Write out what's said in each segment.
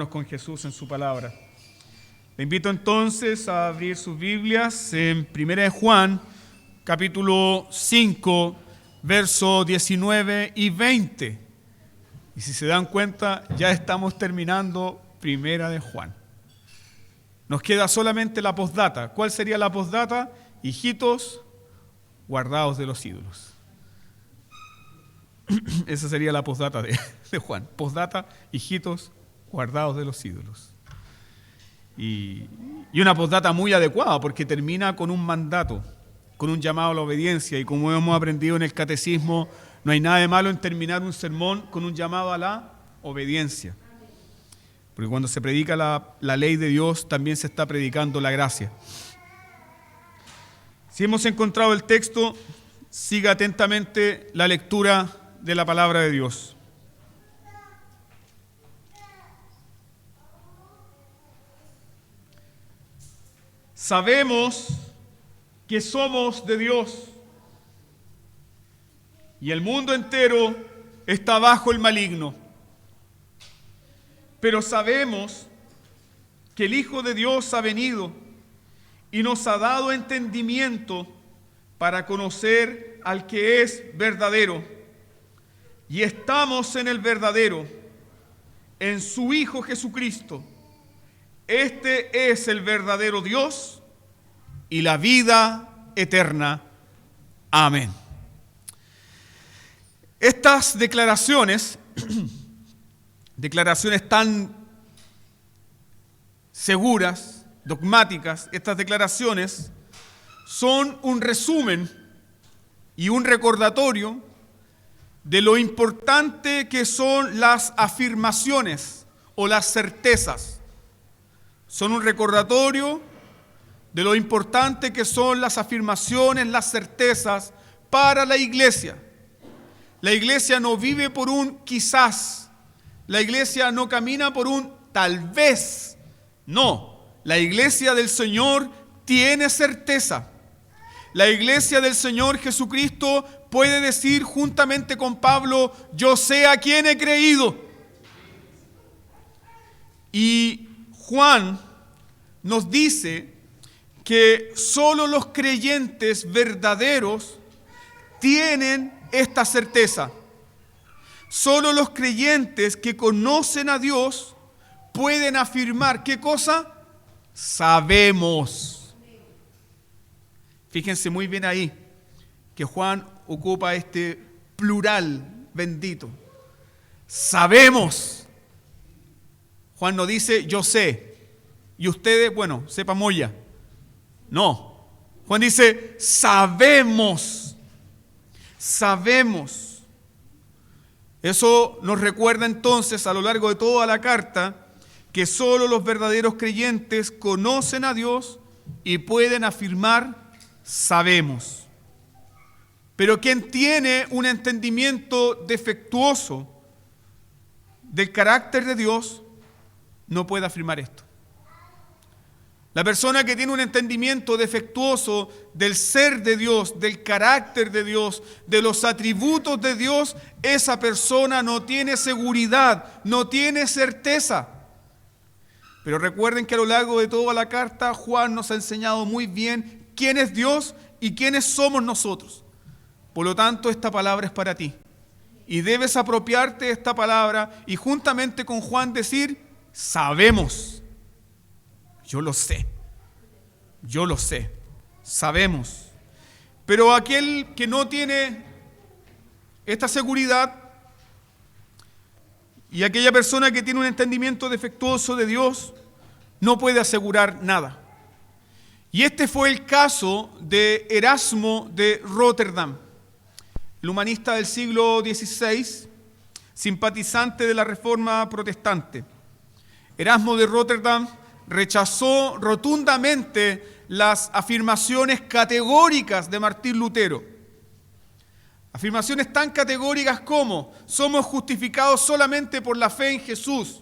Con Jesús en su palabra. Le invito entonces a abrir sus Biblias en 1 de Juan, capítulo 5, versos 19 y 20. Y si se dan cuenta, ya estamos terminando 1 de Juan. Nos queda solamente la postdata. ¿Cuál sería la postdata? Hijitos, guardaos de los ídolos. Esa sería la postdata de Juan. Postdata, hijitos, guardados de los ídolos. Y una postdata muy adecuada porque termina con un mandato, con un llamado a la obediencia. Y como hemos aprendido en el catecismo, no hay nada de malo en terminar un sermón con un llamado a la obediencia. Porque cuando se predica la ley de Dios, también se está predicando la gracia. Si hemos encontrado el texto, siga atentamente la lectura de la palabra de Dios. Sabemos que somos de Dios y el mundo entero está bajo el maligno. Pero sabemos que el Hijo de Dios ha venido y nos ha dado entendimiento para conocer al que es verdadero. Y estamos en el verdadero, en su Hijo Jesucristo. Este es el verdadero Dios y la vida eterna. Amén. Estas declaraciones tan seguras, dogmáticas, estas declaraciones son un resumen y un recordatorio de lo importante que son las afirmaciones o las certezas. Son un recordatorio de lo importante que son las afirmaciones, las certezas para la iglesia. La iglesia no vive por un quizás. La iglesia no camina por un tal vez. No, la iglesia del Señor tiene certeza. La iglesia del Señor Jesucristo puede decir juntamente con Pablo, yo sé a quién he creído. Y Juan nos dice que solo los creyentes verdaderos tienen esta certeza. Solo los creyentes que conocen a Dios pueden afirmar, ¿qué cosa? Sabemos. Fíjense muy bien ahí que Juan ocupa este plural bendito. Sabemos. Juan no dice, yo sé, y ustedes, bueno, sepan moya. No. Juan dice, sabemos. Sabemos. Eso nos recuerda entonces a lo largo de toda la carta que solo los verdaderos creyentes conocen a Dios y pueden afirmar, sabemos. Pero quien tiene un entendimiento defectuoso del carácter de Dios, no puede afirmar esto. La persona que tiene un entendimiento defectuoso del ser de Dios, del carácter de Dios, de los atributos de Dios, esa persona no tiene seguridad, no tiene certeza. Pero recuerden que a lo largo de toda la carta, Juan nos ha enseñado muy bien quién es Dios y quiénes somos nosotros. Por lo tanto, esta palabra es para ti. Y debes apropiarte de esta palabra y juntamente con Juan decir, sabemos. Yo lo sé, sabemos. Pero aquel que no tiene esta seguridad y aquella persona que tiene un entendimiento defectuoso de Dios no puede asegurar nada. Y este fue el caso de Erasmo de Rotterdam, el humanista del siglo XVI, simpatizante de la Reforma Protestante. Erasmo de Rotterdam rechazó rotundamente las afirmaciones categóricas de Martín Lutero. Afirmaciones tan categóricas como somos justificados solamente por la fe en Jesús.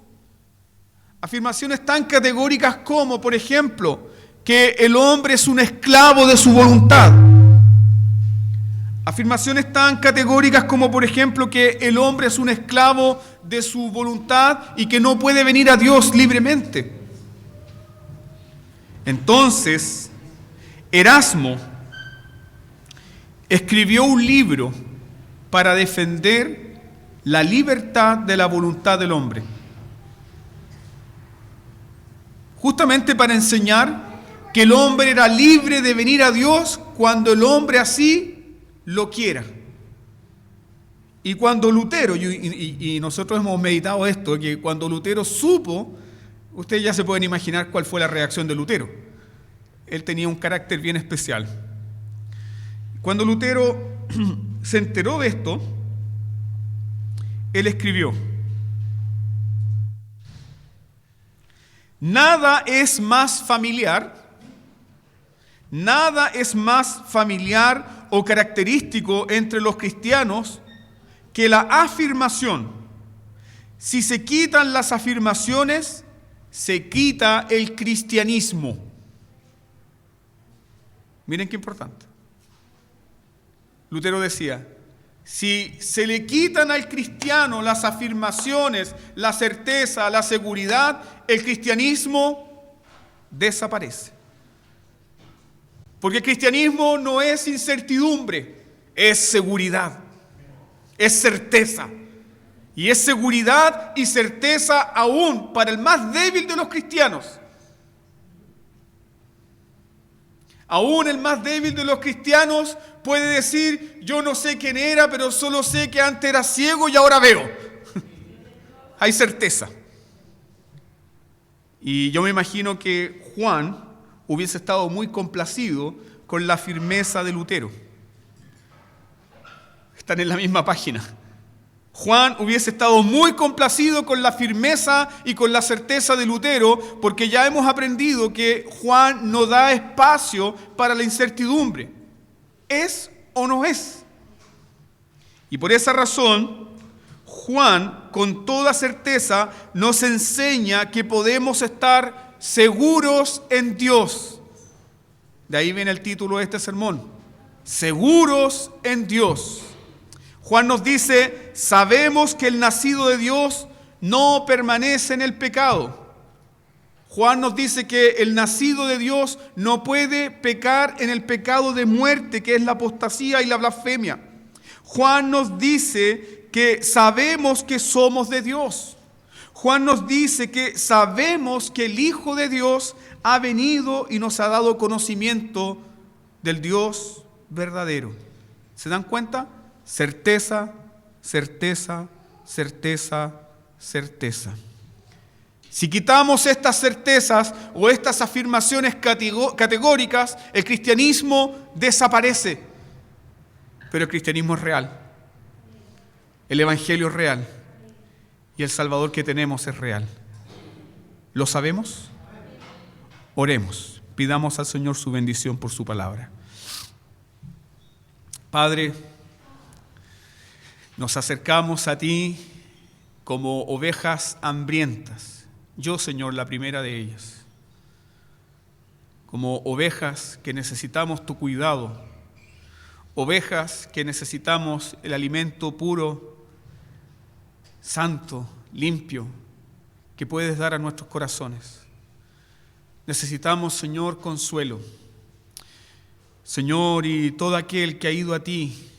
Afirmaciones tan categóricas como, por ejemplo, que el hombre es un esclavo de su voluntad. Afirmaciones tan categóricas como, por ejemplo, que el hombre es un esclavo de su voluntad y que no puede venir a Dios libremente. Entonces, Erasmo escribió un libro para defender la libertad de la voluntad del hombre. Justamente para enseñar que el hombre era libre de venir a Dios cuando el hombre así lo quiera. Y cuando Lutero, y nosotros hemos meditado esto, que cuando Lutero supo, ustedes ya se pueden imaginar cuál fue la reacción de Lutero. Él tenía un carácter bien especial. Cuando Lutero se enteró de esto, él escribió: nada es más familiar o característico entre los cristianos que la afirmación. Si se quitan las afirmaciones, se quita el cristianismo. Miren qué importante. Lutero decía, si se le quitan al cristiano las afirmaciones, la certeza, la seguridad, el cristianismo desaparece. Porque el cristianismo no es incertidumbre, es seguridad, es certeza. Y es seguridad y certeza aún para el más débil de los cristianos. Aún el más débil de los cristianos puede decir, yo no sé quién era, pero solo sé que antes era ciego y ahora veo. Hay certeza. Y yo me imagino que Juan hubiese estado muy complacido con la firmeza de Lutero. Están en la misma página. Juan hubiese estado muy complacido con la firmeza y con la certeza de Lutero, porque ya hemos aprendido que Juan no da espacio para la incertidumbre. ¿Es o no es? Y por esa razón, Juan, con toda certeza, nos enseña que podemos estar seguros en Dios. De ahí viene el título de este sermón: seguros en Dios. Juan nos dice, sabemos que el nacido de Dios no permanece en el pecado. Juan nos dice que el nacido de Dios no puede pecar en el pecado de muerte, que es la apostasía y la blasfemia. Juan nos dice que sabemos que somos de Dios. Juan nos dice que sabemos que el Hijo de Dios ha venido y nos ha dado conocimiento del Dios verdadero. ¿Se dan cuenta? Certeza, certeza, certeza, certeza. Si quitamos estas certezas o estas afirmaciones categóricas, el cristianismo desaparece. Pero el cristianismo es real. El evangelio es real. Y el Salvador que tenemos es real. ¿Lo sabemos? Oremos. Pidamos al Señor su bendición por su palabra. Padre, nos acercamos a ti como ovejas hambrientas. Yo, Señor, la primera de ellas. Como ovejas que necesitamos tu cuidado. Ovejas que necesitamos el alimento puro, santo, limpio, que puedes dar a nuestros corazones. Necesitamos, Señor, consuelo. Señor, y todo aquel que ha ido a ti,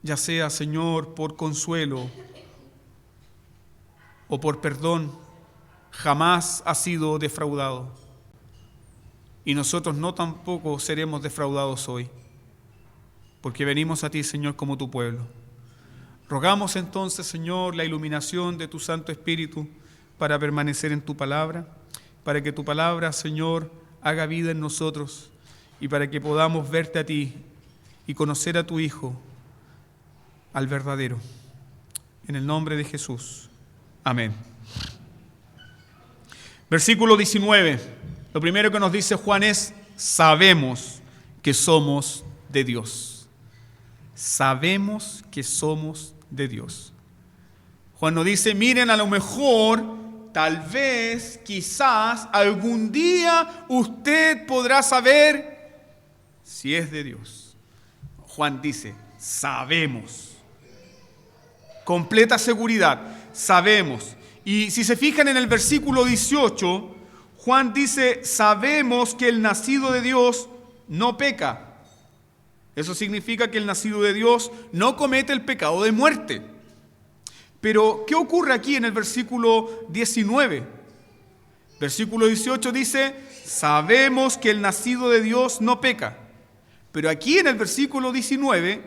ya sea, Señor, por consuelo o por perdón, jamás ha sido defraudado. Y nosotros no tampoco seremos defraudados hoy, porque venimos a ti, Señor, como tu pueblo. Rogamos entonces, Señor, la iluminación de tu Santo Espíritu para permanecer en tu palabra, para que tu palabra, Señor, haga vida en nosotros y para que podamos verte a ti y conocer a tu Hijo, al verdadero. En el nombre de Jesús. Amén. Versículo 19. Lo primero que nos dice Juan es, sabemos que somos de Dios. Sabemos que somos de Dios. Juan nos dice, miren, a lo mejor, tal vez, quizás, algún día usted podrá saber si es de Dios. Juan dice, sabemos. Completa seguridad. sabemos. Y si se fijan en el versículo 18, Juan dice, sabemos que el nacido de Dios no peca. Eso significa que el nacido de Dios no comete el pecado de muerte. Pero, ¿qué ocurre aquí en el versículo 19? Versículo 18 dice, sabemos que el nacido de Dios no peca. Pero aquí en el versículo 19,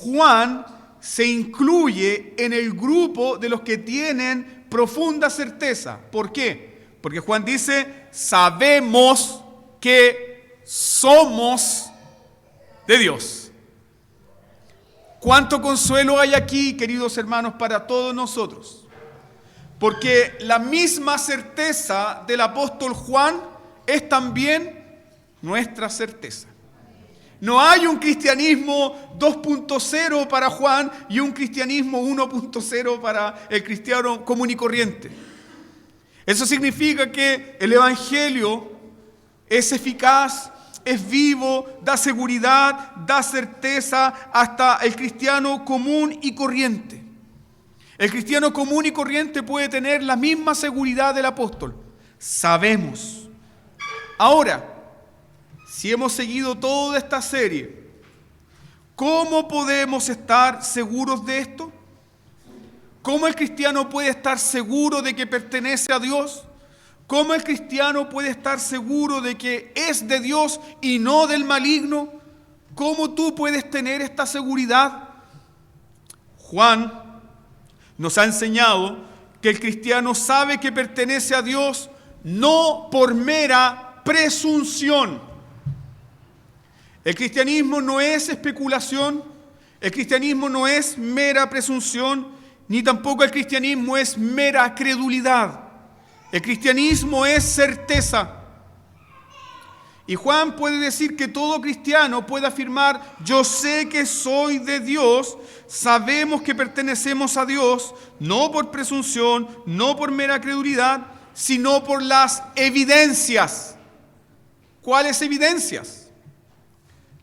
Juan se incluye en el grupo de los que tienen profunda certeza. ¿Por qué? Porque Juan dice, sabemos que somos de Dios. ¿Cuánto consuelo hay aquí, queridos hermanos, para todos nosotros? Porque la misma certeza del apóstol Juan es también nuestra certeza. No hay un cristianismo 2.0 para Juan y un cristianismo 1.0 para el cristiano común y corriente. Eso significa que el evangelio es eficaz, es vivo, da seguridad, da certeza hasta el cristiano común y corriente. El cristiano común y corriente puede tener la misma seguridad del apóstol. Sabemos. Ahora, si hemos seguido toda esta serie, ¿cómo podemos estar seguros de esto? ¿Cómo el cristiano puede estar seguro de que pertenece a Dios? ¿Cómo el cristiano puede estar seguro de que es de Dios y no del maligno? ¿Cómo tú puedes tener esta seguridad? Juan nos ha enseñado que el cristiano sabe que pertenece a Dios no por mera presunción. El cristianismo no es especulación, el cristianismo no es mera presunción, ni tampoco el cristianismo es mera credulidad. El cristianismo es certeza. Y Juan puede decir que todo cristiano puede afirmar, yo sé que soy de Dios, sabemos que pertenecemos a Dios, no por presunción, no por mera credulidad, sino por las evidencias. ¿Cuáles evidencias?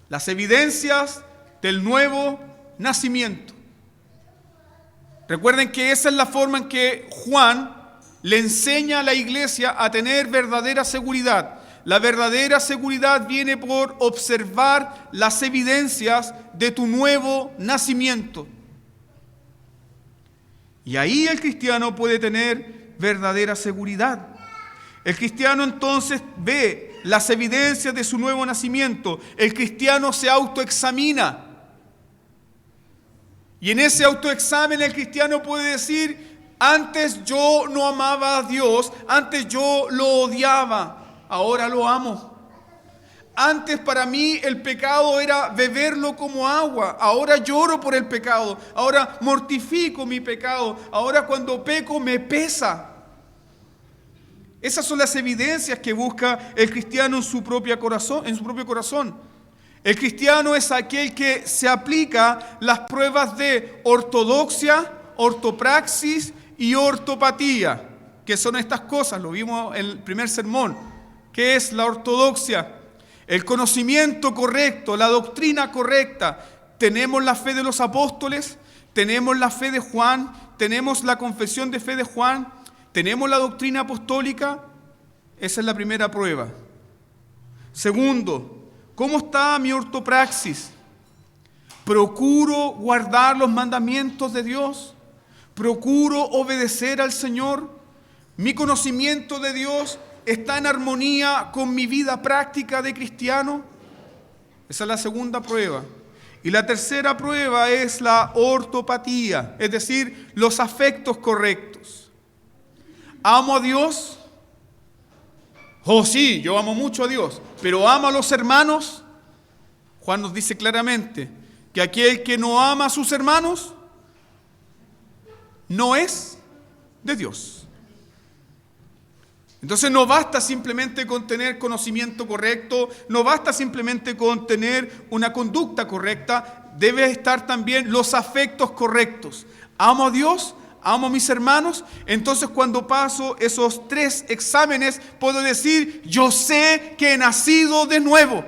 Las evidencias del nuevo nacimiento. Recuerden que esa es la forma en que Juan le enseña a la iglesia a tener verdadera seguridad. La verdadera seguridad viene por observar las evidencias de tu nuevo nacimiento. Y ahí el cristiano puede tener verdadera seguridad. El cristiano entonces ve las evidencias de su nuevo nacimiento. El cristiano se autoexamina. Y en ese autoexamen el cristiano puede decir, antes yo no amaba a Dios, antes yo lo odiaba, ahora lo amo. Antes para mí el pecado era beberlo como agua, ahora lloro por el pecado, ahora mortifico mi pecado, ahora cuando peco me pesa. Esas son las evidencias que busca el cristiano en su propio corazón. El cristiano es aquel que se aplica las pruebas de ortodoxia, ortopraxis y ortopatía, que son estas cosas, lo vimos en el primer sermón. ¿Qué es la ortodoxia? El conocimiento correcto, la doctrina correcta. Tenemos la fe de los apóstoles, tenemos la fe de Juan, tenemos la confesión de fe de Juan, tenemos la doctrina apostólica. Esa es la primera prueba. Segundo, ¿cómo está mi ortopraxis? ¿Procuro guardar los mandamientos de Dios? ¿Procuro obedecer al Señor? ¿Mi conocimiento de Dios está en armonía con mi vida práctica de cristiano? Esa es la segunda prueba. Y la tercera prueba es la ortopatía, es decir, los afectos correctos. ¿Amo a Dios? Oh sí, yo amo mucho a Dios, pero ¿amo a los hermanos? Juan nos dice claramente que aquel que no ama a sus hermanos no es de Dios. Entonces no basta simplemente con tener conocimiento correcto, no basta simplemente con tener una conducta correcta, debe estar también los afectos correctos. ¿Amo a Dios? ¿Amo a mis hermanos? Entonces cuando paso esos 3 exámenes puedo decir, yo sé que he nacido de nuevo.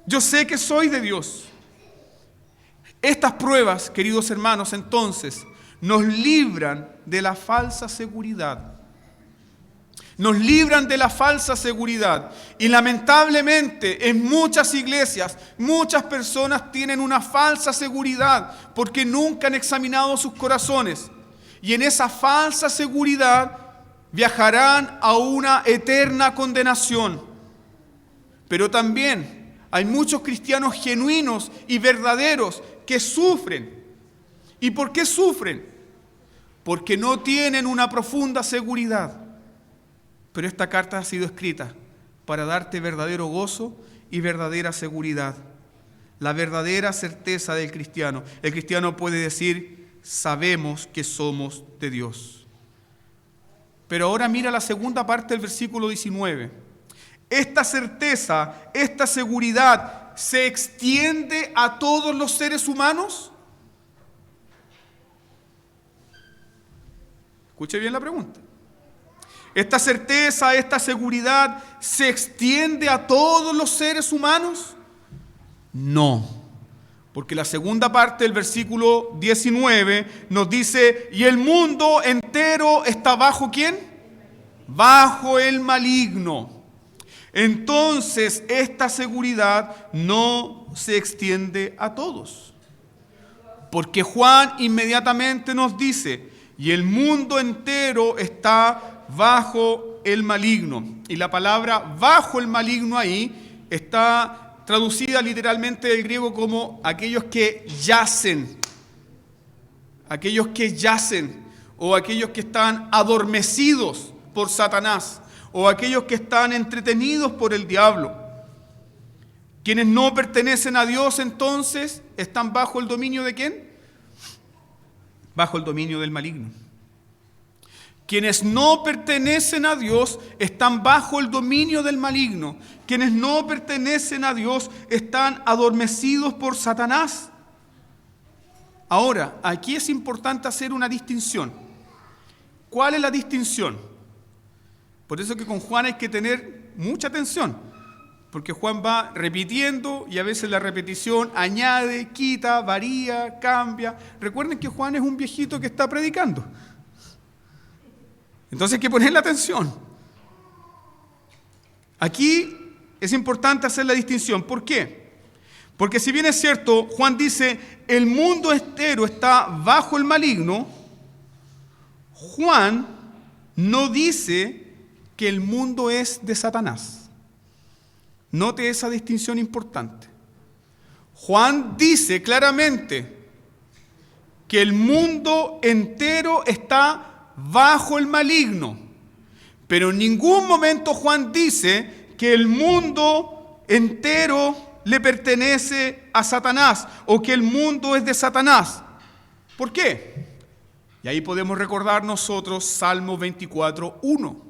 Yo sé que soy de Dios. Estas pruebas, queridos hermanos, entonces, nos libran de la falsa seguridad. Nos libran de la falsa seguridad. Y lamentablemente en muchas iglesias, muchas personas tienen una falsa seguridad porque nunca han examinado sus corazones. Y en esa falsa seguridad viajarán a una eterna condenación. Pero también hay muchos cristianos genuinos y verdaderos que sufren. ¿Y por qué sufren? Porque no tienen una profunda seguridad. Pero esta carta ha sido escrita para darte verdadero gozo y verdadera seguridad. La verdadera certeza del cristiano. El cristiano puede decir, sabemos que somos de Dios. Pero ahora mira la segunda parte del versículo 19. Esta certeza, esta seguridad, ¿se extiende a todos los seres humanos? Escuche bien la pregunta. ¿Esta certeza, esta seguridad se extiende a todos los seres humanos? No, porque la segunda parte del versículo 19 nos dice, y el mundo entero está bajo ¿quién? Bajo el maligno. Entonces, esta seguridad no se extiende a todos. Porque Juan inmediatamente nos dice, y el mundo entero está bajo el maligno. Y la palabra bajo el maligno ahí está traducida literalmente del griego como aquellos que yacen. Aquellos que yacen o aquellos que están adormecidos por Satanás o aquellos que están entretenidos por el diablo. Quienes no pertenecen a Dios entonces están bajo el dominio ¿de quién? Bajo el dominio del maligno. Quienes no pertenecen a Dios están bajo el dominio del maligno. Quienes no pertenecen a Dios están adormecidos por Satanás. Ahora, aquí es importante hacer una distinción. ¿Cuál es la distinción? Por eso que con Juan hay que tener mucha atención, porque Juan va repitiendo y a veces la repetición añade, quita, varía, cambia. Recuerden que Juan es un viejito que está predicando. Entonces hay que ponerle atención. Aquí es importante hacer la distinción. ¿Por qué? Porque si bien es cierto, Juan dice, el mundo entero está bajo el maligno, Juan no dice que el mundo es de Satanás. Note esa distinción importante. Juan dice claramente que el mundo entero está bajo el maligno, pero en ningún momento Juan dice que el mundo entero le pertenece a Satanás o que el mundo es de Satanás. ¿Por qué? Y ahí podemos recordar nosotros Salmo 24:1.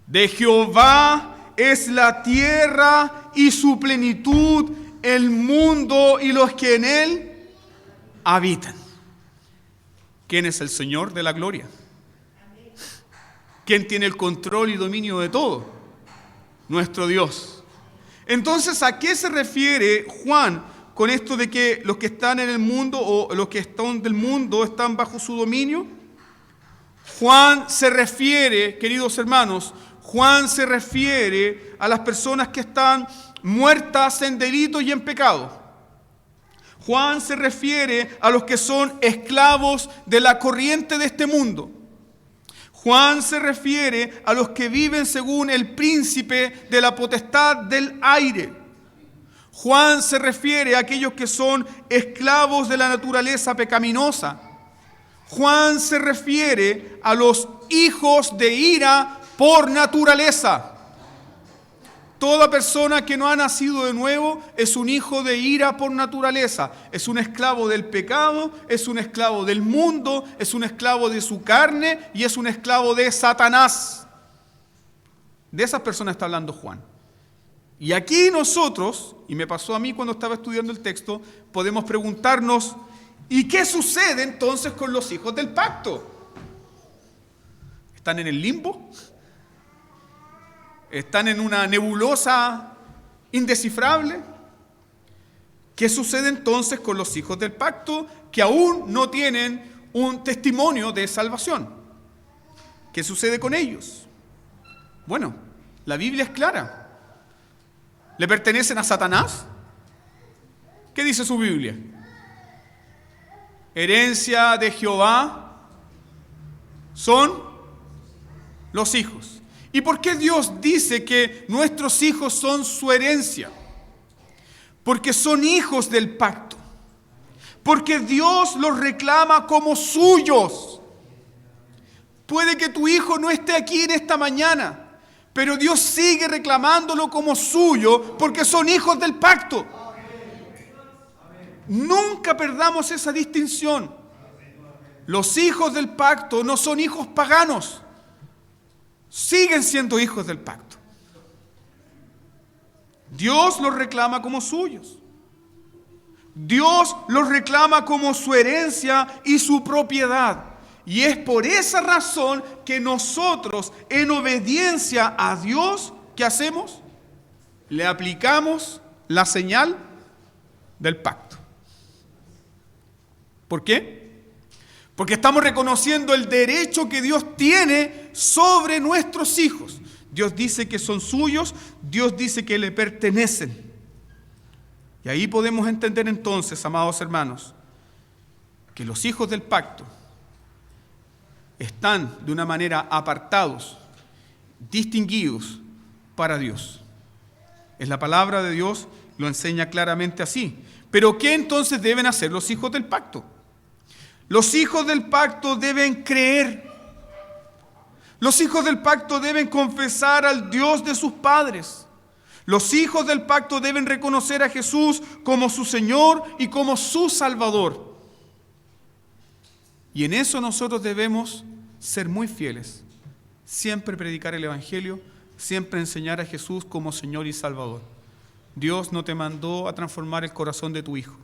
De Jehová es la tierra y su plenitud, el mundo y los que en él habitan. ¿Quién es el Señor de la gloria? ¿Quién tiene el control y dominio de todo? Nuestro Dios. Entonces, ¿a qué se refiere Juan con esto de que los que están en el mundo o los que están del mundo están bajo su dominio? Juan se refiere, queridos hermanos, Juan se refiere a las personas que están muertas en delitos y en pecado. Juan se refiere a los que son esclavos de la corriente de este mundo. Juan se refiere a los que viven según el príncipe de la potestad del aire. Juan se refiere a aquellos que son esclavos de la naturaleza pecaminosa. Juan se refiere a los hijos de ira por naturaleza. Toda persona que no ha nacido de nuevo es un hijo de ira por naturaleza. Es un esclavo del pecado, es un esclavo del mundo, es un esclavo de su carne y es un esclavo de Satanás. De esas personas está hablando Juan. Y aquí nosotros, y me pasó a mí cuando estaba estudiando el texto, podemos preguntarnos, ¿y qué sucede entonces con los hijos del pacto? ¿Están en el limbo? ¿Están en una nebulosa indescifrable? ¿Qué sucede entonces con los hijos del pacto que aún no tienen un testimonio de salvación. ¿Qué sucede con ellos? Bueno, la Biblia es clara. ¿Le pertenecen a Satanás? ¿Qué dice su Biblia? Herencia de Jehová son los hijos. ¿Y por qué Dios dice que nuestros hijos son su herencia? Porque son hijos del pacto. Porque Dios los reclama como suyos. Puede que tu hijo no esté aquí en esta mañana, pero Dios sigue reclamándolo como suyo porque son hijos del pacto. Nunca perdamos esa distinción. Los hijos del pacto no son hijos paganos. Siguen siendo hijos del pacto. Dios los reclama como suyos. Dios los reclama como su herencia y su propiedad. Y es por esa razón que nosotros, en obediencia a Dios, ¿qué hacemos? Le aplicamos la señal del pacto. ¿Por qué? Porque estamos reconociendo el derecho que Dios tiene sobre nuestros hijos. Dios dice que son suyos, Dios dice que le pertenecen. Y ahí podemos entender entonces, amados hermanos, que los hijos del pacto están de una manera apartados, distinguidos para Dios. Es la palabra de Dios, lo enseña claramente así. Pero ¿qué entonces deben hacer los hijos del pacto? Los hijos del pacto deben creer. Los hijos del pacto deben confesar al Dios de sus padres. Los hijos del pacto deben reconocer a Jesús como su Señor y como su Salvador. Y en eso nosotros debemos ser muy fieles. Siempre predicar el Evangelio, siempre enseñar a Jesús como Señor y Salvador. Dios no te mandó a transformar el corazón de tu hijo.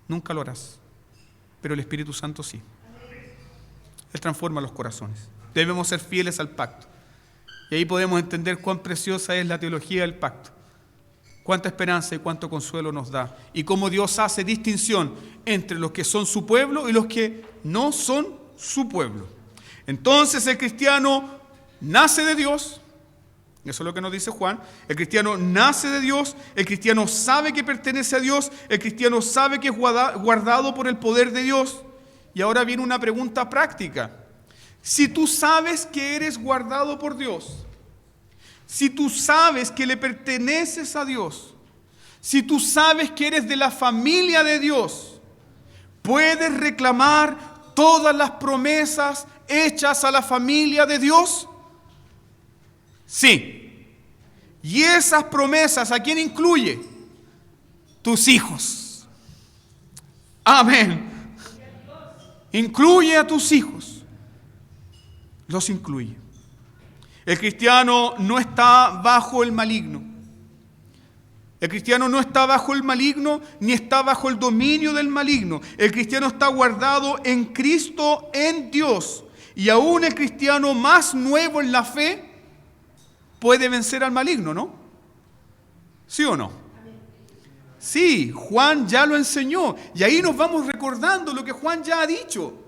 Nunca lo harás. Pero el Espíritu Santo sí. Él transforma los corazones. Debemos ser fieles al pacto. Y ahí podemos entender cuán preciosa es la teología del pacto. Cuánta esperanza y cuánto consuelo nos da. Y cómo Dios hace distinción entre los que son su pueblo y los que no son su pueblo. Entonces el cristiano nace de Dios. Eso es lo que nos dice Juan. El cristiano nace de Dios. El cristiano sabe que pertenece a Dios. El cristiano sabe que es guardado por el poder de Dios. Y ahora viene una pregunta práctica. Si tú sabes que eres guardado por Dios, si tú sabes que le perteneces a Dios, si tú sabes que eres de la familia de Dios, ¿puedes reclamar todas las promesas hechas a la familia de Dios? Sí. Y esas promesas, ¿a quién incluye? Tus hijos. Amén. Incluye a tus hijos. Los incluye. El cristiano no está bajo el maligno. El cristiano no está bajo el maligno ni está bajo el dominio del maligno. El cristiano está guardado en Cristo, en Dios. Y aún el cristiano más nuevo en la fe puede vencer al maligno, ¿no? ¿Sí o no? Sí, Juan ya lo enseñó. Y ahí nos vamos recordando lo que Juan ya ha dicho.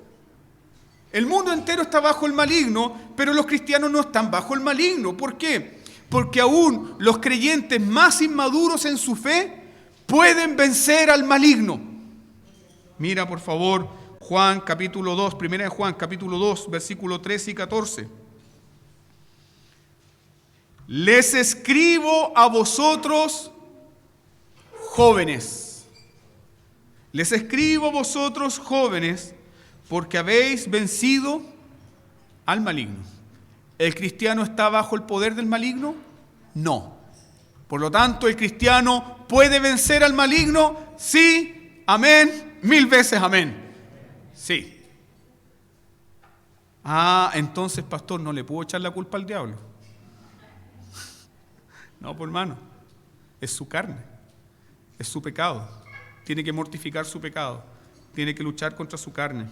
El mundo entero está bajo el maligno, pero los cristianos no están bajo el maligno. ¿Por qué? Porque aún los creyentes más inmaduros en su fe pueden vencer al maligno. Mira, por favor, Juan capítulo 2, primera de Juan capítulo 2, versículo 13 y 14. Les escribo a vosotros, jóvenes. Les escribo a vosotros, jóvenes, porque habéis vencido al maligno. ¿El cristiano está bajo el poder del maligno? No. Por lo tanto, ¿el cristiano puede vencer al maligno? Sí, amén, 1000 veces amén. Sí. Entonces, pastor, no le puedo echar la culpa al diablo. No, pues hermano, es su carne, es su pecado. Tiene que mortificar su pecado, tiene que luchar contra su carne.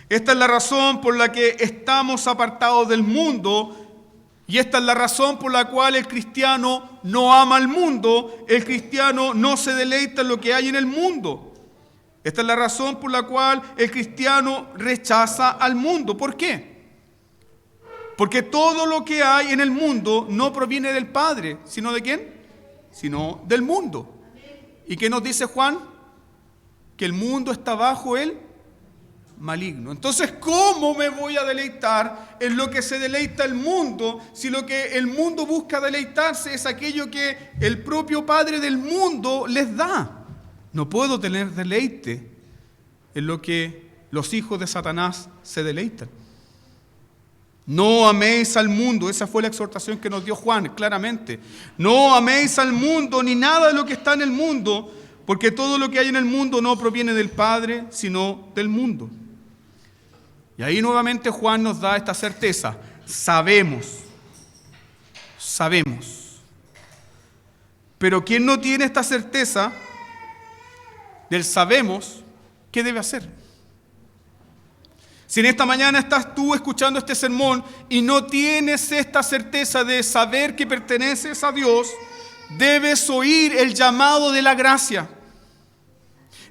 Esta es la razón por la que estamos apartados del mundo y esta es la razón por la cual el cristiano no ama al mundo, el cristiano no se deleita en lo que hay en el mundo. Esta es la razón por la cual el cristiano rechaza al mundo. ¿Por qué? Porque todo lo que hay en el mundo no proviene del Padre, ¿sino de quién? Sino del mundo. ¿Y qué nos dice Juan? Que el mundo está bajo el maligno. Entonces, ¿cómo me voy a deleitar en lo que se deleita el mundo si lo que el mundo busca deleitarse es aquello que el propio Padre del mundo les da? No puedo tener deleite en lo que los hijos de Satanás se deleitan. No améis al mundo, esa fue la exhortación que nos dio Juan, claramente. No améis al mundo ni nada de lo que está en el mundo, porque todo lo que hay en el mundo no proviene del Padre, sino del mundo. Y ahí nuevamente Juan nos da esta certeza. Sabemos. Pero quien no tiene esta certeza del sabemos, ¿qué debe hacer? Si en esta mañana estás tú escuchando este sermón y no tienes esta certeza de saber que perteneces a Dios, debes oír el llamado de la gracia.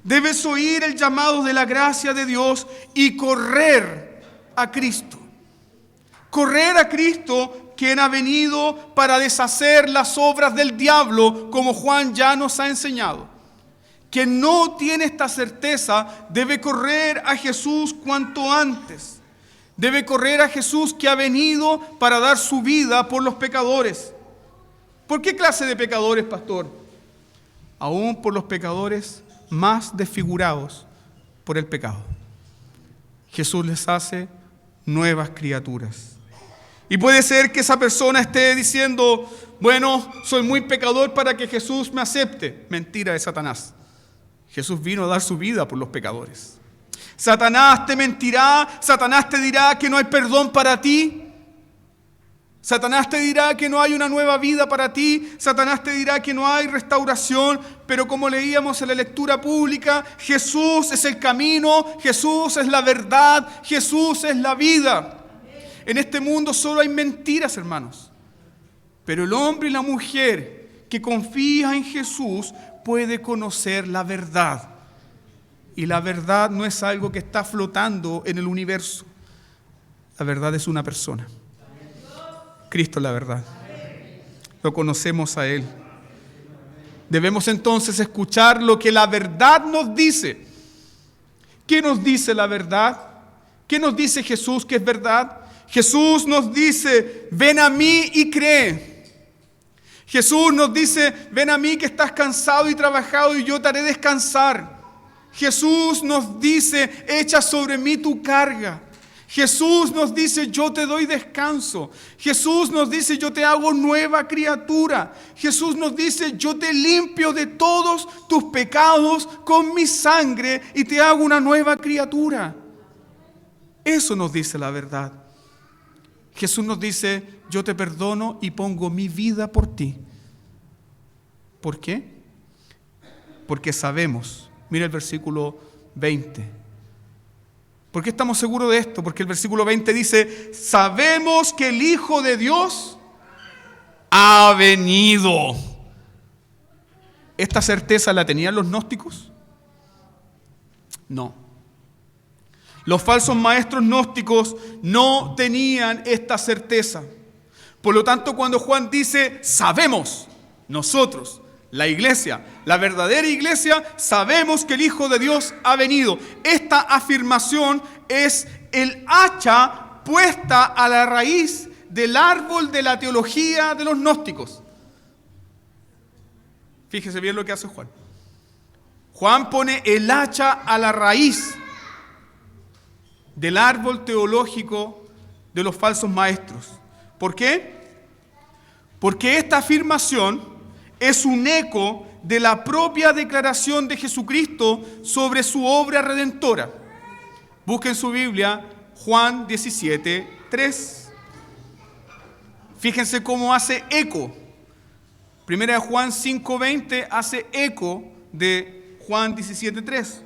Debes oír el llamado de la gracia de Dios y correr a Cristo. Correr a Cristo, quien ha venido para deshacer las obras del diablo, como Juan ya nos ha enseñado. Quien no tiene esta certeza debe correr a Jesús cuanto antes. Debe correr a Jesús que ha venido para dar su vida por los pecadores. ¿Por qué clase de pecadores, pastor? Aún por los pecadores más desfigurados por el pecado. Jesús les hace nuevas criaturas. Y puede ser que esa persona esté diciendo, bueno, soy muy pecador para que Jesús me acepte. Mentira de Satanás. Jesús vino a dar su vida por los pecadores. Satanás te mentirá, Satanás te dirá que no hay perdón para ti. Satanás te dirá que no hay una nueva vida para ti. Satanás te dirá que no hay restauración. Pero como leíamos en la lectura pública, Jesús es el camino, Jesús es la verdad, Jesús es la vida. En este mundo solo hay mentiras, hermanos. Pero el hombre y la mujer que confía en Jesús puede conocer la verdad. Y la verdad no es algo que está flotando en el universo. La verdad es una persona. Cristo es la verdad. Lo conocemos a Él. Debemos entonces escuchar lo que la verdad nos dice. ¿Qué nos dice la verdad? ¿Qué nos dice Jesús que es verdad? Jesús nos dice, ven a mí y cree. Jesús nos dice, ven a mí que estás cansado y trabajado y yo te haré descansar. Jesús nos dice, echa sobre mí tu carga. Jesús nos dice, yo te doy descanso. Jesús nos dice, yo te hago nueva criatura. Jesús nos dice, yo te limpio de todos tus pecados con mi sangre y te hago una nueva criatura. Eso nos dice la verdad. Jesús nos dice, yo te perdono y pongo mi vida por ti. ¿Por qué? Porque sabemos. Mira el versículo 20. ¿Por qué estamos seguros de esto? Porque el versículo 20 dice, sabemos que el Hijo de Dios ha venido. ¿Esta certeza la tenían los gnósticos? No. Los falsos maestros gnósticos no tenían esta certeza. Por lo tanto, cuando Juan dice, sabemos, nosotros, la iglesia, la verdadera iglesia, sabemos que el Hijo de Dios ha venido. Esta afirmación es el hacha puesta a la raíz del árbol de la teología de los gnósticos. Fíjese bien lo que hace Juan. Juan pone el hacha a la raíz del árbol teológico de los falsos maestros. ¿Por qué? Porque esta afirmación es un eco de la propia declaración de Jesucristo sobre su obra redentora. Busquen su Biblia, Juan 17:3. Fíjense cómo hace eco. Primera de Juan 5:20 hace eco de Juan 17:3.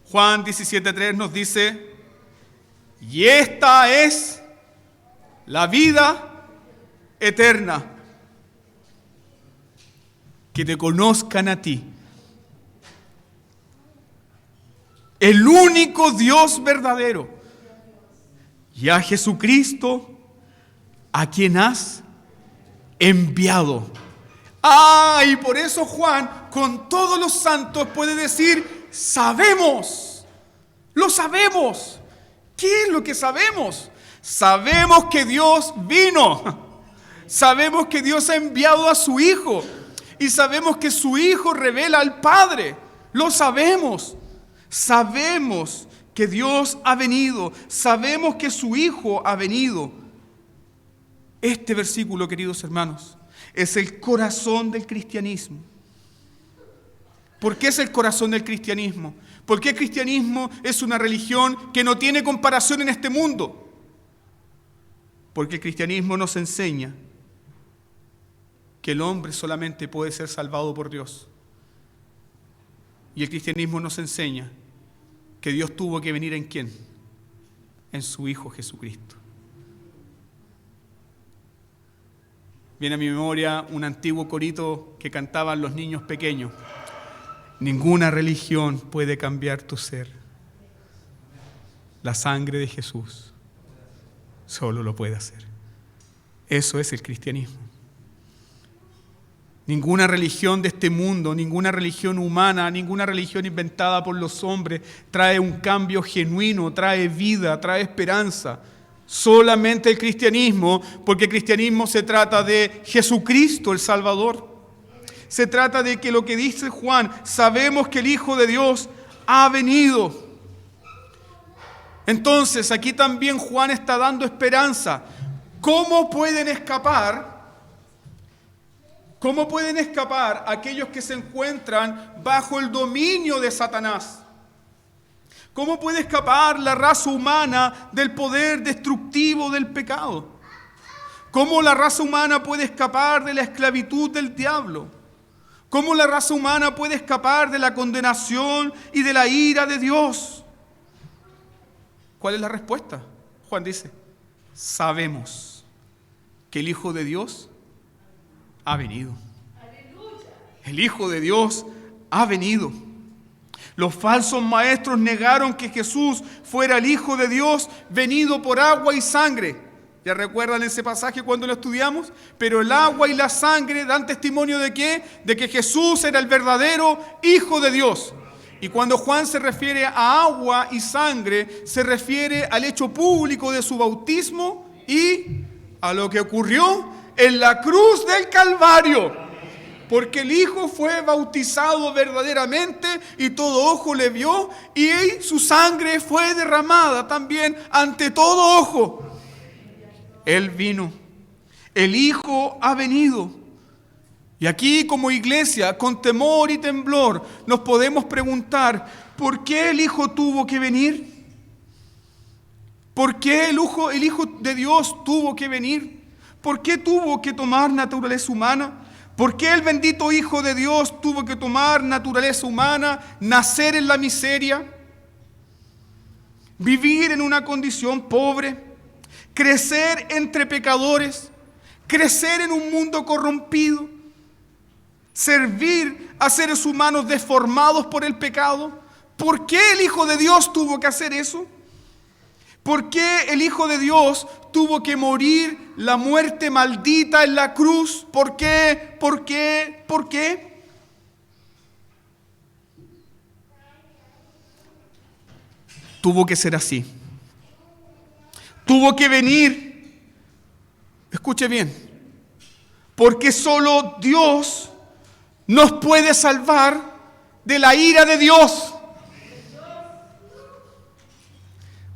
Juan 17:3 nos dice, y esta es la vida eterna. que te conozcan a ti, el único Dios verdadero, y a Jesucristo, a quien has enviado. Y por eso Juan, con todos los santos, puede decir, sabemos, lo sabemos. ¿Qué es lo que sabemos? Sabemos que Dios vino, sabemos que Dios ha enviado a su Hijo, y sabemos que su Hijo revela al Padre. Lo sabemos. Sabemos que Dios ha venido, sabemos que su Hijo ha venido. Este versículo, queridos hermanos, es el corazón del cristianismo. ¿Por qué es el corazón del cristianismo? Porque el cristianismo es una religión que no tiene comparación en este mundo. Porque el cristianismo nos enseña que el hombre solamente puede ser salvado por Dios. Y el cristianismo nos enseña que Dios tuvo que venir ¿en quién? En su Hijo Jesucristo. Viene a mi memoria un antiguo corito que cantaban los niños pequeños. Ninguna religión puede cambiar tu ser. La sangre de Jesús solo lo puede hacer. Eso es el cristianismo. Ninguna religión de este mundo, ninguna religión humana, ninguna religión inventada por los hombres trae un cambio genuino, trae vida, trae esperanza. Solamente el cristianismo, porque el cristianismo se trata de Jesucristo el Salvador. Se trata de que lo que dice Juan, sabemos que el Hijo de Dios ha venido. Entonces, aquí también Juan está dando esperanza. ¿Cómo pueden escapar aquellos que se encuentran bajo el dominio de Satanás? ¿Cómo puede escapar la raza humana del poder destructivo del pecado? ¿Cómo la raza humana puede escapar de la esclavitud del diablo? ¿Cómo la raza humana puede escapar de la condenación y de la ira de Dios? ¿Cuál es la respuesta? Juan dice, sabemos que el Hijo de Dios ha venido. El Hijo de Dios ha venido. Los falsos maestros negaron que Jesús fuera el Hijo de Dios venido por agua y sangre. ¿Ya recuerdan ese pasaje cuando lo estudiamos? Pero el agua y la sangre dan testimonio ¿de qué? De que Jesús era el verdadero Hijo de Dios. Y cuando Juan se refiere a agua y sangre, se refiere al hecho público de su bautismo y a lo que ocurrió en la cruz del Calvario. Porque el Hijo fue bautizado verdaderamente y todo ojo le vio y su sangre fue derramada también ante todo ojo. Él vino, el Hijo ha venido. Y aquí como iglesia, con temor y temblor, nos podemos preguntar, ¿por qué el Hijo tuvo que venir? ¿Por qué el Hijo de Dios tuvo que venir? ¿Por qué tuvo que tomar naturaleza humana? ¿Por qué el bendito Hijo de Dios tuvo que tomar naturaleza humana, nacer en la miseria, vivir en una condición pobre, crecer entre pecadores, crecer en un mundo corrompido, servir a seres humanos deformados por el pecado? ¿Por qué el Hijo de Dios tuvo que hacer eso? ¿Por qué el Hijo de Dios tuvo que morir la muerte maldita en la cruz? ¿Por qué? ¿Por qué? ¿Por qué? Tuvo que ser así. Tuvo que venir. Escuche bien. Porque solo Dios nos puede salvar de la ira de Dios.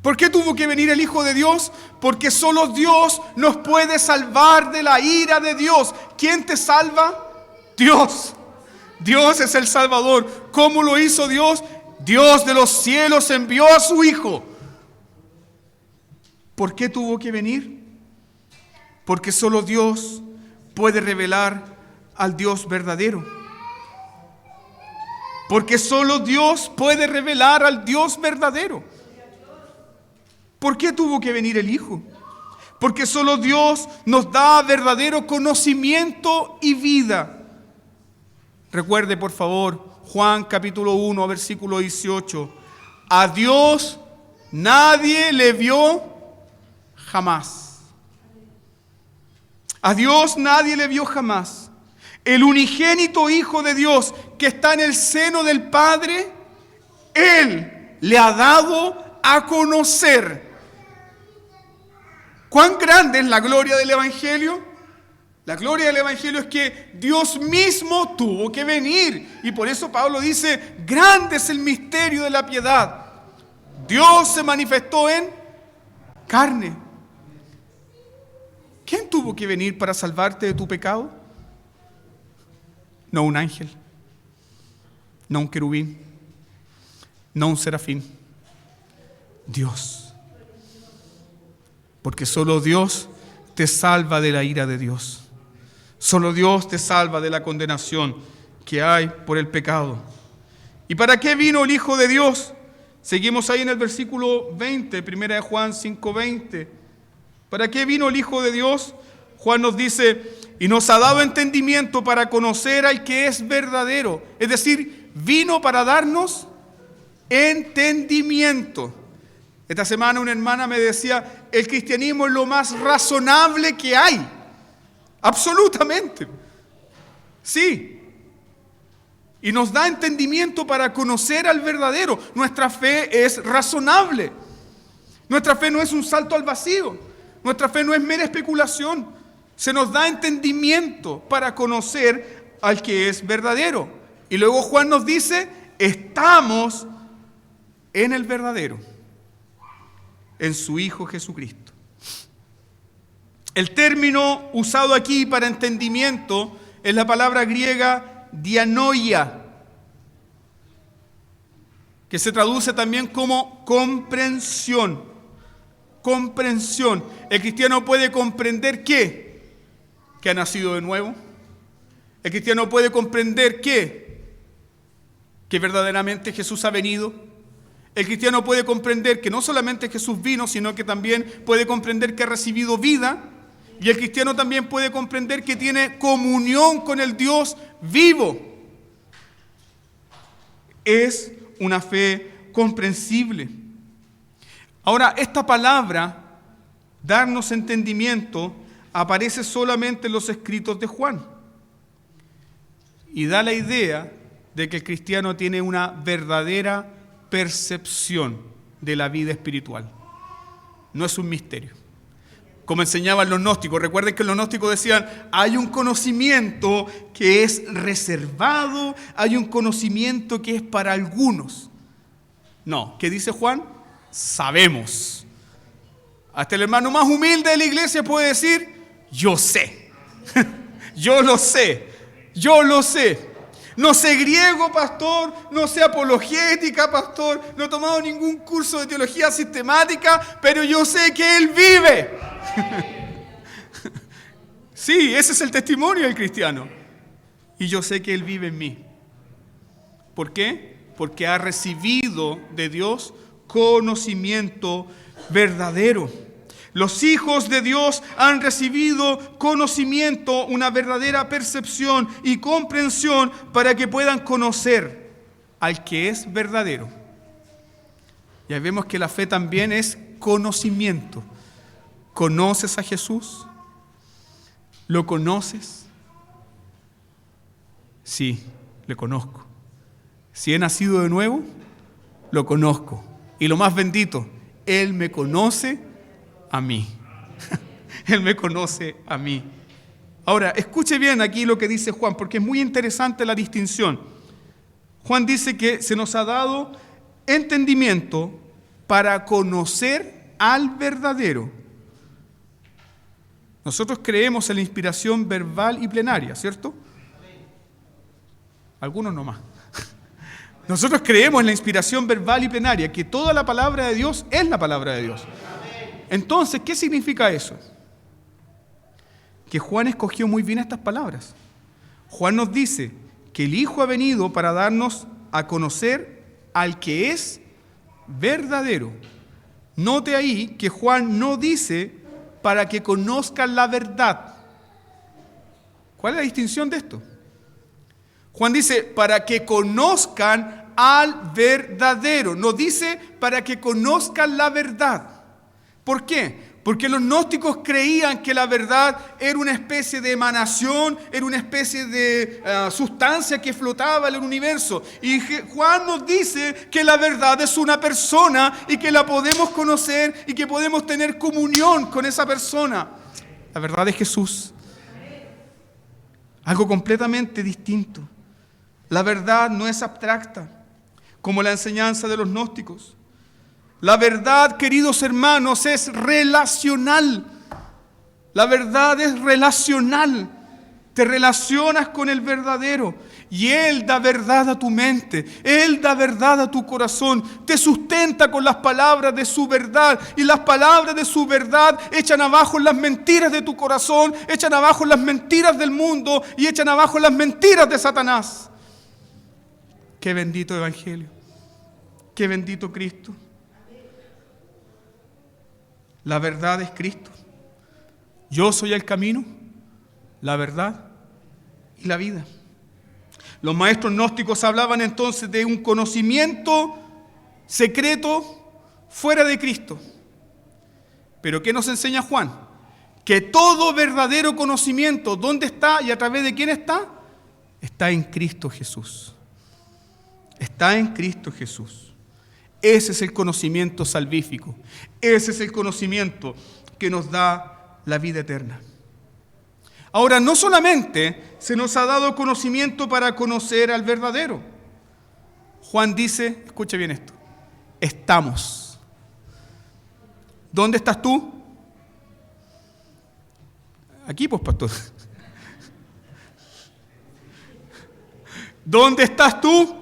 ¿Por qué tuvo que venir el Hijo de Dios? Porque solo Dios nos puede salvar de la ira de Dios. ¿Quién te salva? Dios. Dios es el Salvador. ¿Cómo lo hizo Dios? Dios de los cielos envió a su Hijo. ¿Por qué tuvo que venir? Porque solo Dios puede revelar al Dios verdadero. Porque solo Dios puede revelar al Dios verdadero. ¿Por qué tuvo que venir el Hijo? Porque solo Dios nos da verdadero conocimiento y vida. Recuerde, por favor, Juan capítulo 1, versículo 18. A Dios nadie le vio jamás. A Dios nadie le vio jamás. El unigénito Hijo de Dios que está en el seno del Padre, Él le ha dado a conocer. ¿Cuán grande es la gloria del Evangelio? La gloria del Evangelio es que Dios mismo tuvo que venir. Y por eso Pablo dice, grande es el misterio de la piedad. Dios se manifestó en carne. ¿Quién tuvo que venir para salvarte de tu pecado? No un ángel, no un querubín, no un serafín. Dios. Porque solo Dios te salva de la ira de Dios. Solo Dios te salva de la condenación que hay por el pecado. ¿Y para qué vino el Hijo de Dios? Seguimos ahí en el versículo 20, 1 de Juan 5:20. ¿Para qué vino el Hijo de Dios? Juan nos dice, y nos ha dado entendimiento para conocer al que es verdadero. Es decir, vino para darnos entendimiento. Esta semana una hermana me decía, el cristianismo es lo más razonable que hay. Absolutamente. Sí. Y nos da entendimiento para conocer al verdadero. Nuestra fe es razonable. Nuestra fe no es un salto al vacío. Nuestra fe no es mera especulación. Se nos da entendimiento para conocer al que es verdadero. Y luego Juan nos dice, estamos en el verdadero, en su Hijo Jesucristo. El término usado aquí para entendimiento es la palabra griega dianoia, que se traduce también como comprensión. Comprensión. El cristiano puede comprender ¿qué? Que ha nacido de nuevo. El cristiano puede comprender ¿qué? Que verdaderamente Jesús ha venido. El cristiano puede comprender que no solamente Jesús vino, sino que también puede comprender que ha recibido vida. Y el cristiano también puede comprender que tiene comunión con el Dios vivo. Es una fe comprensible. Ahora, esta palabra, darnos entendimiento, aparece solamente en los escritos de Juan. Y da la idea de que el cristiano tiene una verdadera percepción de la vida espiritual. No es un misterio. Como enseñaban los gnósticos, recuerden que los gnósticos decían, hay un conocimiento que es reservado, hay un conocimiento que es para algunos. No, ¿qué dice Juan? Sabemos. Hasta el hermano más humilde de la iglesia puede decir, yo sé, yo lo sé, yo lo sé. No sé griego, pastor, no sé apologética, pastor, no he tomado ningún curso de teología sistemática, pero yo sé que Él vive. Sí, ese es el testimonio del cristiano. Y yo sé que Él vive en mí. ¿Por qué? Porque ha recibido de Dios conocimiento verdadero. Los hijos de Dios han recibido conocimiento, una verdadera percepción y comprensión para que puedan conocer al que es verdadero. Ya vemos que la fe también es conocimiento. ¿Conoces a Jesús? ¿Lo conoces? Sí, le conozco. Si he nacido de nuevo, lo conozco. Y lo más bendito, Él me conoce a mí. Él me conoce a mí. Ahora, escuche bien aquí lo que dice Juan, porque es muy interesante la distinción. Juan dice que se nos ha dado entendimiento para conocer al verdadero. Nosotros creemos en la inspiración verbal y plenaria, ¿cierto? Algunos no más. Nosotros creemos en la inspiración verbal y plenaria, que toda la palabra de Dios es la palabra de Dios. Entonces, ¿qué significa eso? Que Juan escogió muy bien estas palabras. Juan nos dice que el Hijo ha venido para darnos a conocer al que es verdadero. Note ahí que Juan no dice para que conozcan la verdad. ¿Cuál es la distinción de esto? Juan dice, para que conozcan al verdadero. No dice para que conozcan la verdad. ¿Por qué? Porque los gnósticos creían que la verdad era una especie de emanación, era una especie de sustancia que flotaba en el universo. Y Juan nos dice que la verdad es una persona y que la podemos conocer y que podemos tener comunión con esa persona. La verdad es Jesús. Algo completamente distinto. La verdad no es abstracta, como la enseñanza de los gnósticos. La verdad, queridos hermanos, es relacional. La verdad es relacional. Te relacionas con el verdadero y Él da verdad a tu mente. Él da verdad a tu corazón. Te sustenta con las palabras de su verdad y las palabras de su verdad echan abajo las mentiras de tu corazón, echan abajo las mentiras del mundo y echan abajo las mentiras de Satanás. Qué bendito evangelio. Qué bendito Cristo. La verdad es Cristo. Yo soy el camino, la verdad y la vida. Los maestros gnósticos hablaban entonces de un conocimiento secreto fuera de Cristo. Pero ¿qué nos enseña Juan? Que todo verdadero conocimiento, ¿dónde está y a través de quién está? Está en Cristo Jesús. Está en Cristo Jesús. Ese es el conocimiento salvífico. Ese es el conocimiento que nos da la vida eterna. Ahora, no solamente se nos ha dado conocimiento para conocer al verdadero. Juan dice, escuche bien esto, estamos. ¿Dónde estás tú? Aquí, pues, pastor. ¿Dónde estás tú?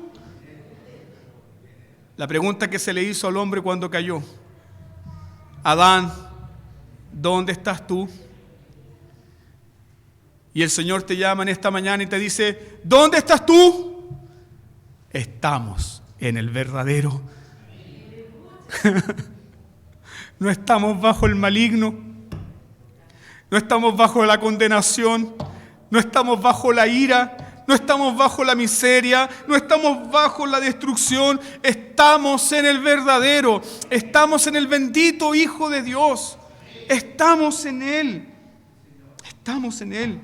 La pregunta que se le hizo al hombre cuando cayó. Adán, ¿dónde estás tú? Y el Señor te llama en esta mañana y te dice, ¿dónde estás tú? Estamos en el verdadero. No estamos bajo el maligno. No estamos bajo la condenación. No estamos bajo la ira. No estamos bajo la miseria, no estamos bajo la destrucción, estamos en el verdadero, estamos en el bendito Hijo de Dios, estamos en Él, estamos en Él.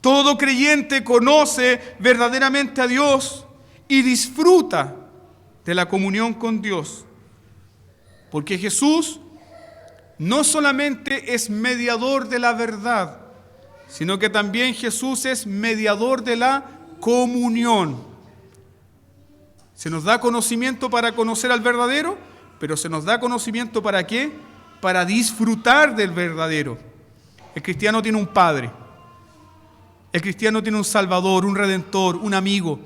Todo creyente conoce verdaderamente a Dios y disfruta de la comunión con Dios, porque Jesús no solamente es mediador de la verdad, sino que también Jesús es mediador de la comunión. Se nos da conocimiento para conocer al verdadero, pero se nos da conocimiento ¿para qué? Para disfrutar del verdadero. El cristiano tiene un Padre. El cristiano tiene un Salvador, un Redentor, un amigo.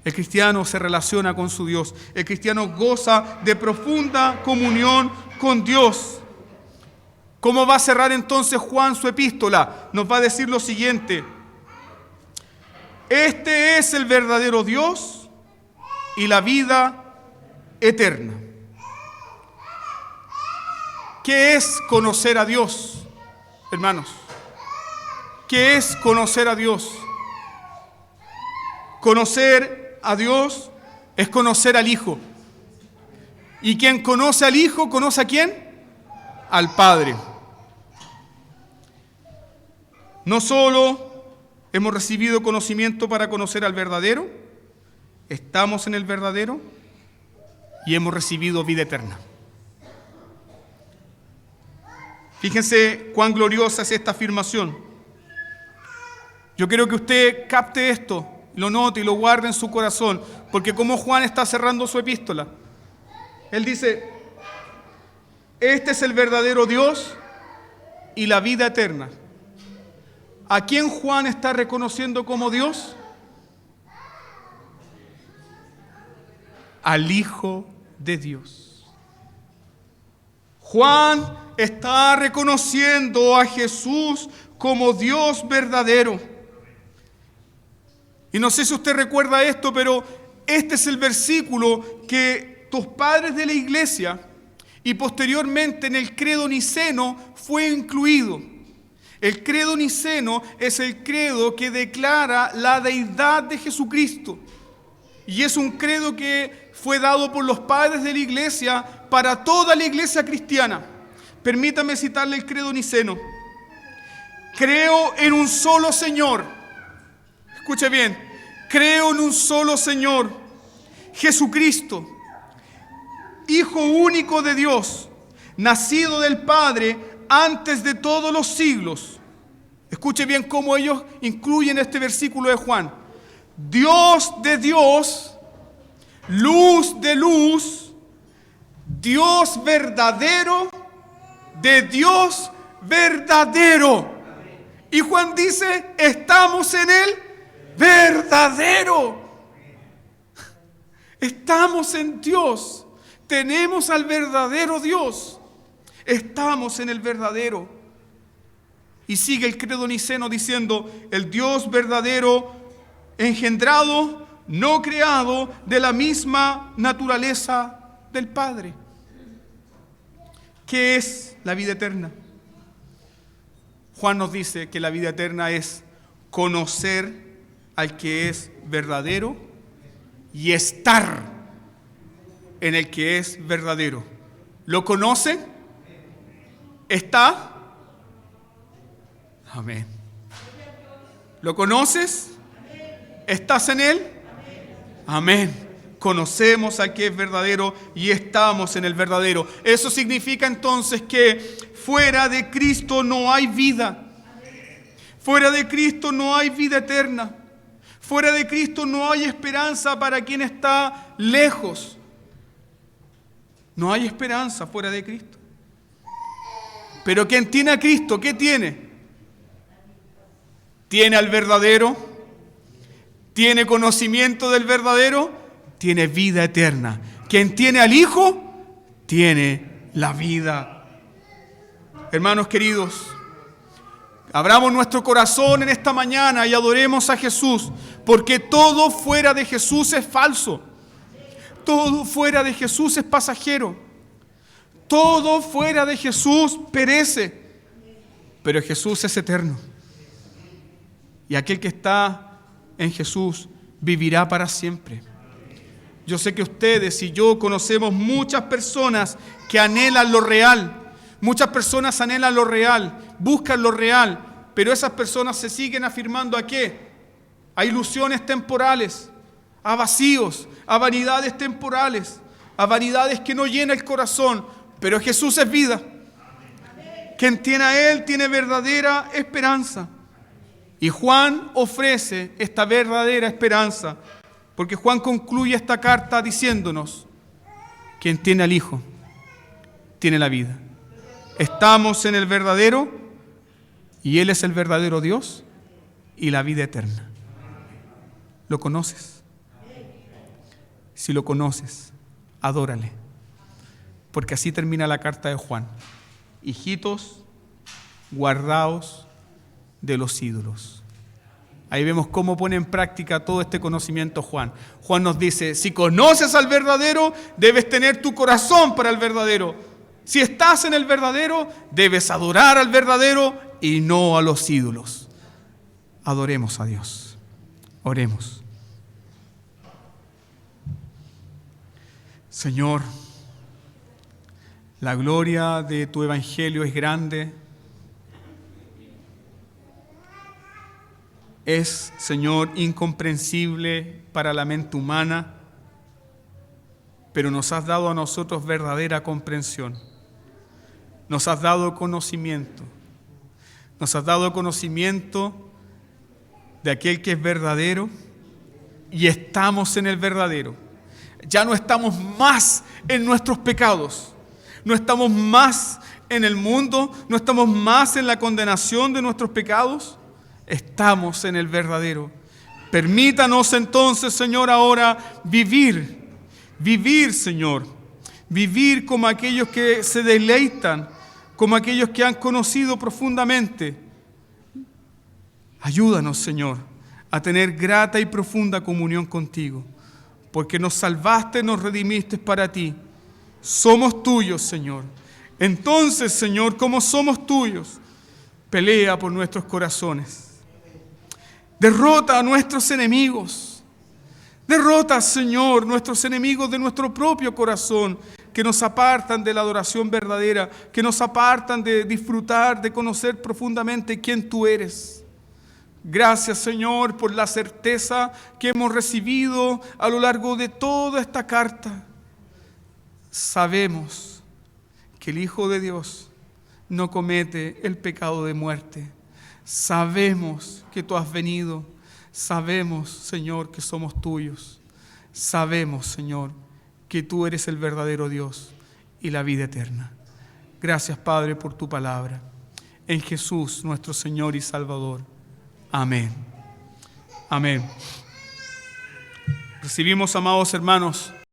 El cristiano se relaciona con su Dios. El cristiano goza de profunda comunión con Dios. ¿Cómo va a cerrar entonces Juan su epístola? Nos va a decir lo siguiente. Este es el verdadero Dios y la vida eterna. ¿Qué es conocer a Dios, hermanos? ¿Qué es conocer a Dios? Conocer a Dios es conocer al Hijo. Y quien conoce al Hijo, ¿conoce a quién? Al Padre. No solo hemos recibido conocimiento para conocer al verdadero, estamos en el verdadero y hemos recibido vida eterna. Fíjense cuán gloriosa es esta afirmación. Yo quiero que usted capte esto, lo note y lo guarde en su corazón, porque como Juan está cerrando su epístola, él dice, este es el verdadero Dios y la vida eterna. ¿A quién Juan está reconociendo como Dios? Al Hijo de Dios. Juan está reconociendo a Jesús como Dios verdadero. Y no sé si usted recuerda esto, pero este es el versículo que tus padres de la iglesia y posteriormente en el credo niceno fue incluido. El credo niceno es el credo que declara la deidad de Jesucristo. Y es un credo que fue dado por los padres de la iglesia para toda la iglesia cristiana. Permítame citarle el credo niceno. Creo en un solo Señor. Escuche bien. Creo en un solo Señor, Jesucristo, Hijo único de Dios, nacido del Padre antes de todos los siglos. Escuche bien cómo ellos incluyen este versículo de Juan. Dios de Dios, luz de luz, Dios verdadero de Dios verdadero. Y Juan dice, estamos en el verdadero. Estamos en Dios. Tenemos al verdadero Dios. Estamos en el verdadero. Y sigue el credo niceno diciendo, el Dios verdadero, engendrado, no creado, de la misma naturaleza del Padre. ¿Qué es la vida eterna? Juan nos dice que la vida eterna es conocer al que es verdadero y estar en el que es verdadero. ¿Lo conocen? ¿Está? Amén. ¿Lo conoces? ¿Estás en él? Amén. Conocemos al que es verdadero y estamos en el verdadero. Eso significa entonces que fuera de Cristo no hay vida. Fuera de Cristo no hay vida eterna. Fuera de Cristo no hay esperanza para quien está lejos. No hay esperanza fuera de Cristo. Pero quien tiene a Cristo, ¿qué tiene? Tiene al verdadero, tiene conocimiento del verdadero, tiene vida eterna. Quien tiene al Hijo, tiene la vida. Hermanos queridos, abramos nuestro corazón en esta mañana y adoremos a Jesús, porque todo fuera de Jesús es falso. Todo fuera de Jesús es pasajero. Todo fuera de Jesús perece. Pero Jesús es eterno. Y aquel que está en Jesús vivirá para siempre. Yo sé que ustedes y yo conocemos muchas personas que anhelan lo real. Muchas personas anhelan lo real, buscan lo real, pero esas personas se siguen afirmando ¿a qué? A ilusiones temporales, a vacíos, a vanidades temporales, a vanidades que no llenan el corazón, pero Jesús es vida. Quien tiene a Él tiene verdadera esperanza. Y Juan ofrece esta verdadera esperanza, porque Juan concluye esta carta diciéndonos, quien tiene al Hijo, tiene la vida. Estamos en el verdadero, y Él es el verdadero Dios y la vida eterna. ¿Lo conoces? Si lo conoces, adórale. Porque así termina la carta de Juan. Hijitos, guardaos de los ídolos. Ahí vemos cómo pone en práctica todo este conocimiento Juan. Juan nos dice, si conoces al verdadero, debes tener tu corazón para el verdadero. Si estás en el verdadero, debes adorar al verdadero y no a los ídolos. Adoremos a Dios. Oremos. Señor, la gloria de tu evangelio es grande. Es, Señor, incomprensible para la mente humana, pero nos has dado a nosotros verdadera comprensión. Nos has dado conocimiento. Nos has dado conocimiento de aquel que es verdadero y estamos en el verdadero. Ya no estamos más en nuestros pecados. No estamos más en el mundo. No estamos más en la condenación de nuestros pecados. Estamos en el verdadero. Permítanos entonces, Señor, ahora vivir, Señor, vivir como aquellos que se deleitan, como aquellos que han conocido profundamente. Ayúdanos, Señor, a tener grata y profunda comunión contigo, porque nos salvaste, nos redimiste para ti. Somos tuyos, Señor. Entonces, Señor, como somos tuyos, Pelea por nuestros corazones. Derrota a nuestros enemigos. Derrota, Señor, nuestros enemigos de nuestro propio corazón, que nos apartan de la adoración verdadera, que nos apartan de disfrutar, de conocer profundamente quién tú eres. Gracias, Señor, por la certeza que hemos recibido a lo largo de toda esta carta. Sabemos que el Hijo de Dios no comete el pecado de muerte. Sabemos que tú has venido. Sabemos, Señor, que somos tuyos. Sabemos, Señor, que tú eres el verdadero Dios y la vida eterna. Gracias, Padre, por tu palabra. En Jesús, nuestro Señor y Salvador. Amén. Amén. Recibimos, amados hermanos,